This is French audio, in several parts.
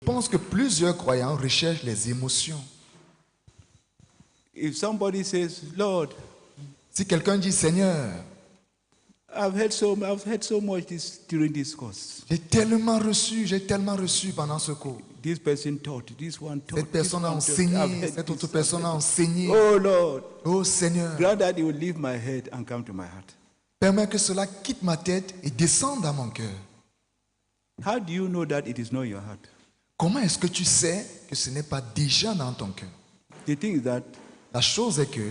Je pense que plusieurs croyants recherchent les émotions. If somebody says, Lord, Si quelqu'un dit, Seigneur, I've heard so much during this course. j'ai tellement reçu pendant ce cours. This person taught, this one taught. Cette personne a enseigné, cette autre personne a enseigné. Oh Lord, Oh Seigneur, grant that you will leave my head and come to my heart. permets que cela quitte ma tête et descende dans mon cœur. How do you know that it is not your heart? Comment est-ce que tu sais que ce n'est pas déjà dans ton cœur? The thing is that La chose est que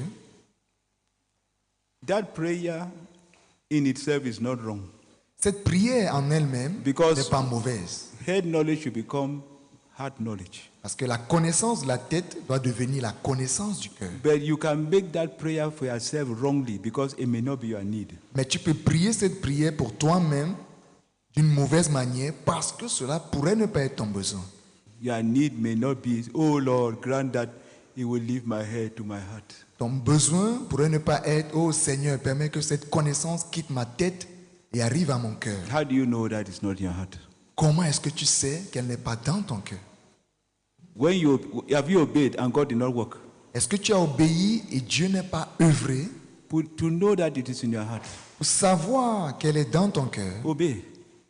that prayer in itself is not wrong. cette prière en elle-même Because- n'est pas mauvaise. Head knowledge should become heart knowledge. Parce que la connaissance de la tête doit devenir la connaissance du cœur. But you can make that prayer for yourself wrongly because it may not be your need. Mais tu peux prier cette prière pour toi-même d'une mauvaise manière parce que cela pourrait ne pas être ton besoin. Your need may not be, oh Lord, grant that He will leave my head to my heart. Ton besoin pourrait ne pas être, oh Seigneur, permets que cette connaissance quitte ma tête et arrive à mon cœur. How do you know that it's not your heart? Comment est-ce que tu sais qu'elle n'est pas dans ton cœur? Have you obeyed and God did not work? Est-ce que tu as obéi et Dieu n'est pas œuvré? To know that it is in your heart, Pour savoir qu'elle est dans ton cœur, obey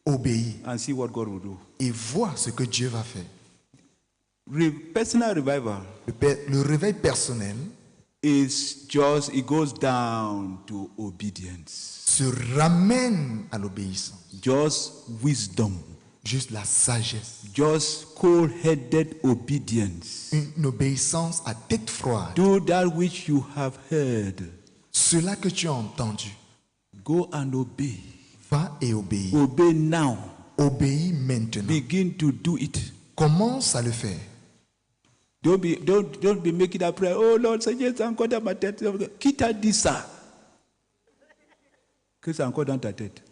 obéis and see what God will do. et vois ce que Dieu va faire. Personal revival Le réveil personnel it goes down to obedience. se ramène à l'obéissance. Just wisdom. Juste la sagesse. Just cold-headed obedience. Une obéissance à tête froide. Do that which you have heard. Cela que tu as entendu, Go and obey. va et obéis. Obey now. Obéis maintenant. Begin to do it. Commence à le faire. Don't be making that prayer. Oh Lord, Seigneur, c'est encore dans ma tête. Qui t'a dit ça? Que c'est encore dans ta tête.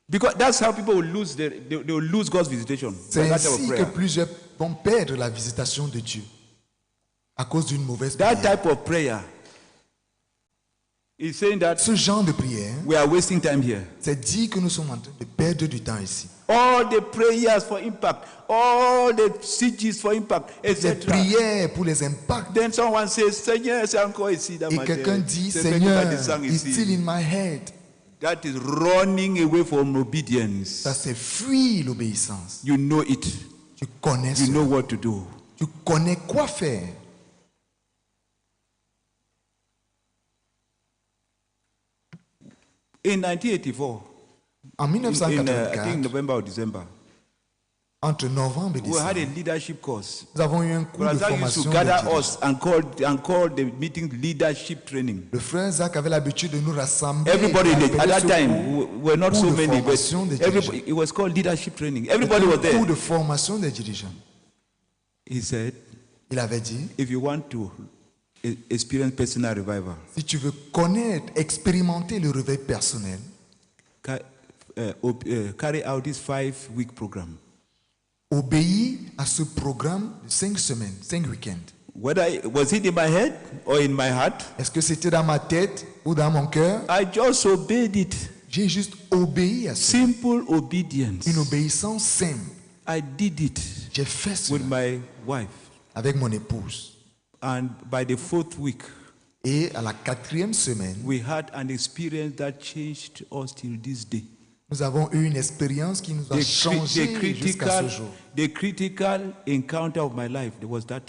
Because that's how people will lose they will lose God's visitation. C'est By that type of ainsi que prayer. plusieurs vont perdre la visitation de Dieu à cause d'une mauvaise That prière. type of prayer is saying that Ce genre de prière, we are wasting time here. c'est dire que nous sommes en train de perdre du temps ici. All the prayers for impact, all the CGs for impact, Les etc. prières pour les impacts. Then someone says, Seigneur, c'est encore ici dans Et ma tête. quelqu'un dit, C'est fait que Seigneur, pas de sang it's ici. still in my head. That is running away from obedience. Ça c'est fuir l'obéissance. You know it. Tu connais You cela. know what to do. Tu connais quoi faire. In 1984, En I think 1984, November or December, entre novembre et we had a décembre, leadership course. nous avons eu un cours de Brother used to formation. gather de us and call the meeting leadership training. Le frère Zach avait l'habitude de nous rassembler. Everybody et at appeler that ce time cours we were not cours so de many, but formation des dirigeants. it was called leadership training. C'était Everybody was un cours there. de formation des dirigeants. He said, Il avait dit, if you want to experience personal revival, si tu veux connaître, expérimenter le réveil personnel, carry out this 5-week program. obéis à ce programme de 5 semaines, 5 week-ends. Was it in my head or in my heart? Est-ce que c'était dans ma tête ou dans mon cœur? I just obeyed it. J'ai juste obéi à ça. Simple obedience. Une obéissance simple. I did it J'ai fait with cela my wife. avec mon épouse. And by the 4th week, Et à la 4e semaine, we had an experience that changed us till this day. nous avons eu une expérience qui nous a changé jusqu'à ce jour. The critical encounter of my life was that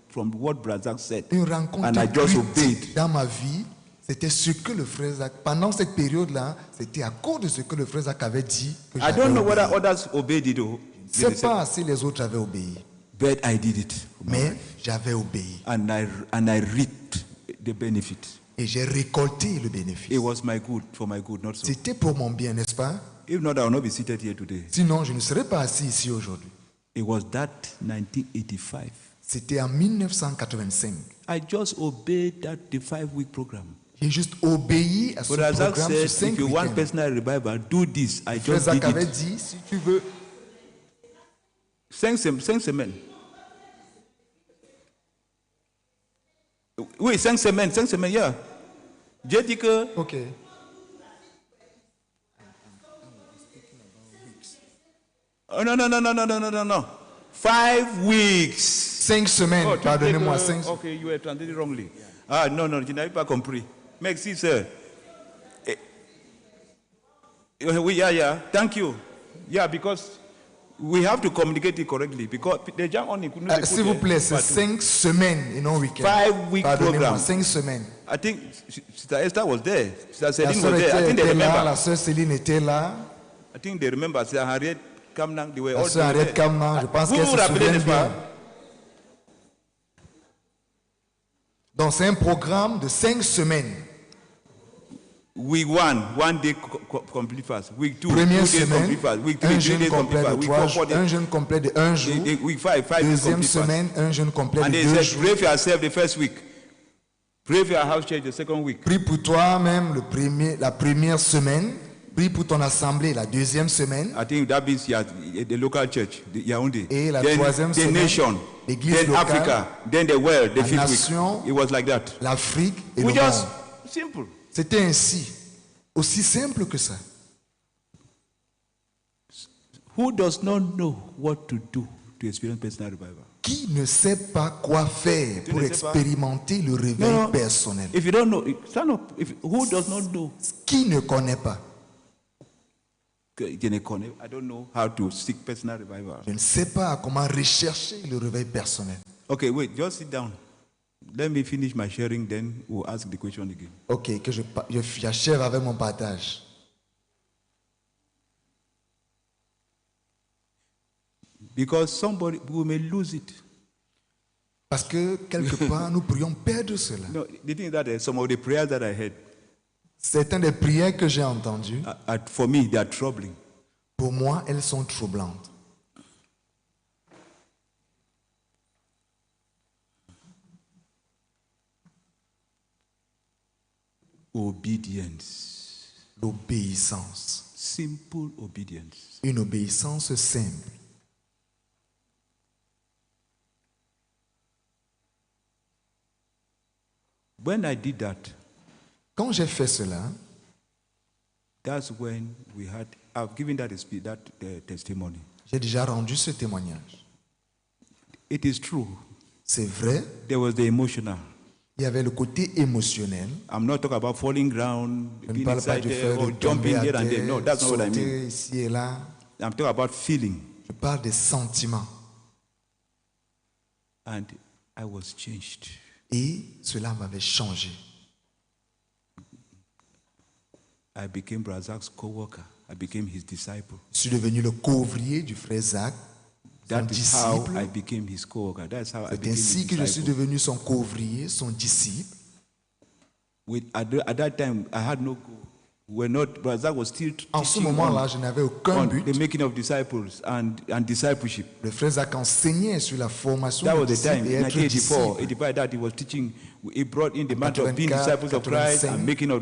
from what Brother said. Une rencontre And I just obeyed. critique dans ma vie, c'était ce que le frère Zach, pendant cette période-là, c'était à cause de ce que le frère Zach avait dit que I j'avais don't know obéi. whether others obeyed it though. Je ne sais pas si les autres avaient obéi, But I did it. mais j'avais obéi. And I reaped the benefit. Et j'ai récolté le It bénéfice. was for my good, not so. C'était pour mon bien, n'est-ce pas? If not, I will not be seated here today. Sinon, je ne serais pas assis ici aujourd'hui. It was that 1985. C'était en 1985. I just obeyed the 5-week program. J'ai juste obéi à ce But as I programme sur said, 5 if you want week-ends. personal revival, do this. I Frère just Zach did avait it. dit, si tu veux, 5 semaines. Oui, 5 semaines, yeah. J'ai dit que ok. oh, no. 5 weeks. 5 semaines, tu pardonnez-moi, dis que, 5 semaines. Okay, you were translated wrongly. Ah, non, je n'avais pas compris. Merci, sir. Yeah. Thank you. Yeah, because we have to communicate it correctly. Because the jam only couldn't. S'il vous plaît, c'est 5 semaines et non week-end. 5-week program. 5 semaines. I think Sister Esther was there. Sister La Celine sœur was there. I think they était là, remember. la sœur Céline était là. I think they remember. Sister Harriet Kamnang, they were La all sœur Harriet there. Kamna, je pense Vous qu'elle vous se rappelez, souvient n'est-ce bien. pas? Donc c'est un programme de 5 semaines. Week 1, 1 day complete fast. Week 2, 2 Première days semaine, complete fast. Week 3, un 3 jeûne days complete complet fast. de Week 3 4, 4 jours, days. un jeûne complet de 1 jour. Week 5, 5 days Deuxième complete fast. semaine, un jeûne complet And de they 2 said, jours. pray for yourself the first week. Pray for your house church the second week. Prie pour toi-même la première semaine. Prie pour ton assemblée la deuxième semaine. I think that means the local church, the Yaoundé. Et la Then troisième the semaine, nation, l'église then locale, Africa, then the world, the la 5th nation, week. It was like that. l'Afrique et We le just, monde. simple. C'était ainsi. Aussi simple que ça. Who does not know what to do to experience personal revival? Qui ne sait pas quoi faire Tu pour ne sais pas? expérimenter le réveil No. personnel? If you don't know, who does not know? Qui ne connaît pas? I don't know how to seek personal revival. Je ne sais pas comment rechercher le réveil personnel. Okay, wait, just sit down. Let me finish my sharing, then we'll ask the question again. Ok, que j'achève avec mon partage. Because somebody, we may lose it. Parce que quelque part, nous pourrions perdre cela. No, the thing is that some of the prayers that I heard, Certaines des prières que j'ai entendues, for me, they are troubling. pour moi, elles sont troublantes. Obedience. L'obéissance. Simple obedience. Une obéissance simple. When I did that, Quand j'ai fait cela, that's when I've given that testimony. j'ai déjà rendu ce témoignage. It is true. C'est vrai, There was the emotional. il y avait le côté émotionnel. I'm not talking about falling ground, Je ne being parle pas du excited, fait or de tomber jumping à here and there. terre, No, that's not what I mean. sauter ici et là. I'm talking about feeling. Je parle des sentiments. And I was changed. Et cela m'avait changé. I became Brazak's co-worker. I became his disciple. Je suis devenu le couvrier du frère Zach, son That is how disciple. I became his co-worker. That's how I C'est became his ainsi que je suis disciple. devenu son couvrier, son disciple. At that time, I had no goal. Brazak was still En ce teaching moment-là, je n'avais aucun on but. the making of disciples and discipleship. Le frère Zach enseignait sur la formation That des was the time, disciples et in être 1984, disciple. 85, that he was teaching. He brought in the matter of being 84, disciples of Christ 85. and making of